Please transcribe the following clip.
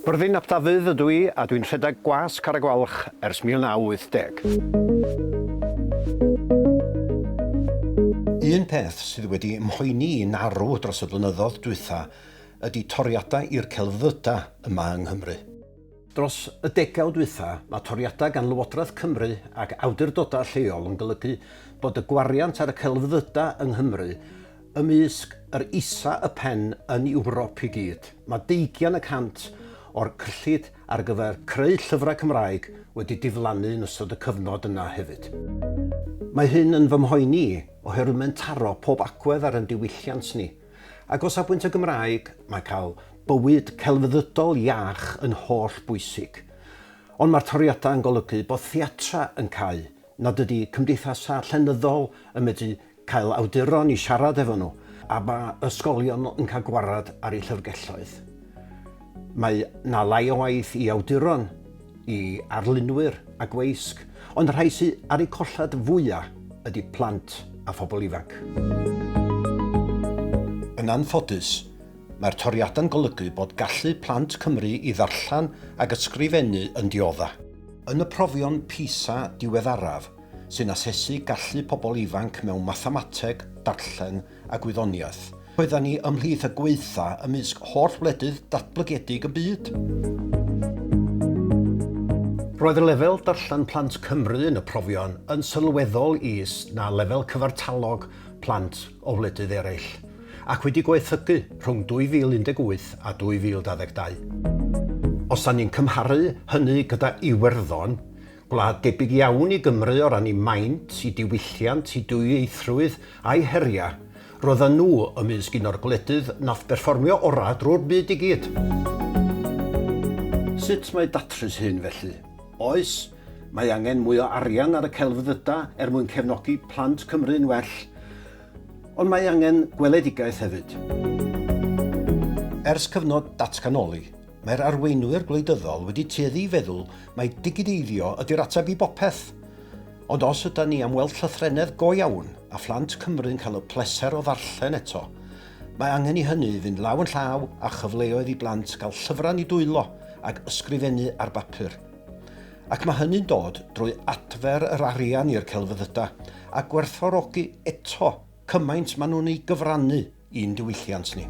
Myrddin ap Dafydd ydw I a dwi'n rhedeg Gwasg Carreg Gwalch ers 1980. Un peth sydd wedi ymhoeni i'n arw dros y blynyddoedd dwytha ydy toriadau i'r celfyddydau yma yng Nghymru. Dros y degawd dwytha, mae toriadau gan Lywodraeth Cymru ac awdurdodau lleol yn golygu bod y gwariant ar y celfyddydau yng Nghymru ymysg yr isaf y pen yn Ewrop i gyd. Mae 20% o'r cyllid ar gyfer creu llyfrau Cymraeg wedi diflannu yn ystod y cyfnod yna hefyd. Mae hyn yn fy mhoeni oherwydd mae'n taro pob agwedd ar ein diwylliant ni. Ac o safbwynt y Gymraeg, mae cael bywyd celfyddydol iach yn holl bwysig. Ond mae'r toriadau yn golygu bod theatra yn cau nad ydy cymdeithasau llenyddol yn medru cael awduron i siarad efo nhw, a mae ysgolion yn cael gwarad ar eu llyfrgelloedd. Mae na lai o waith i awduron, i arlunwyr a gweisg, ond rhai sydd ar eu collad fwyaf ydy plant a phobl ifanc. Yn anffodus, mae'r toriadau'n golygu bod gallu plant Cymru i ddarllen ac ysgrifennu yn diodda. Yn y profion PISA diweddaraf, sy'n asesu gallu pobl ifanc mewn mathemateg, darllen a gwyddoniaeth, roeddan ni ymhlith y gweitha ymysg holl wledydd datblygedig y byd. Roedd y lefel darllen plant Cymru yn y profion yn sylweddol is na lefel cyfartalog plant o wledydd eraill, ac wedi gweithygu rhwng 2018 a 2022. Os da ni'n cymharu hynny gyda Iwerddon, gwlad debyg iawn i Gymru o ran i maint, i diwylliant, i dwyieithrwydd a'i heria, roedden nhw ymysg un o'r gwledydd nath berfformio ora drwy'r byd i gyd. Sut mae datrys hyn felly? Oes, mae angen mwy o arian ar y celfyddydau mwyn cefnogi plant Cymru'n well, ond mae angen gweledigaeth hefyd. Ers cyfnod datganoli, mae'r arweinwyr gwleidyddol wedi tueddu i feddwl mae digideiddio ydy'r ateb i bopeth. Ond os ydym ni am weld llythrennedd go iawn a phlant Cymru'n cael y pleser o ddarllen eto, mae angen i hynny fynd law yn llaw a chyfleoedd i blant gael llyfrau i dwylo ac ysgrifennu ar bapur. Ac mae hynny'n dod drwy adfer yr arian i'r celfyddydau a gwerthfawrogi eto cymaint maen nhw'n ei gyfrannu i'n diwylliant ni.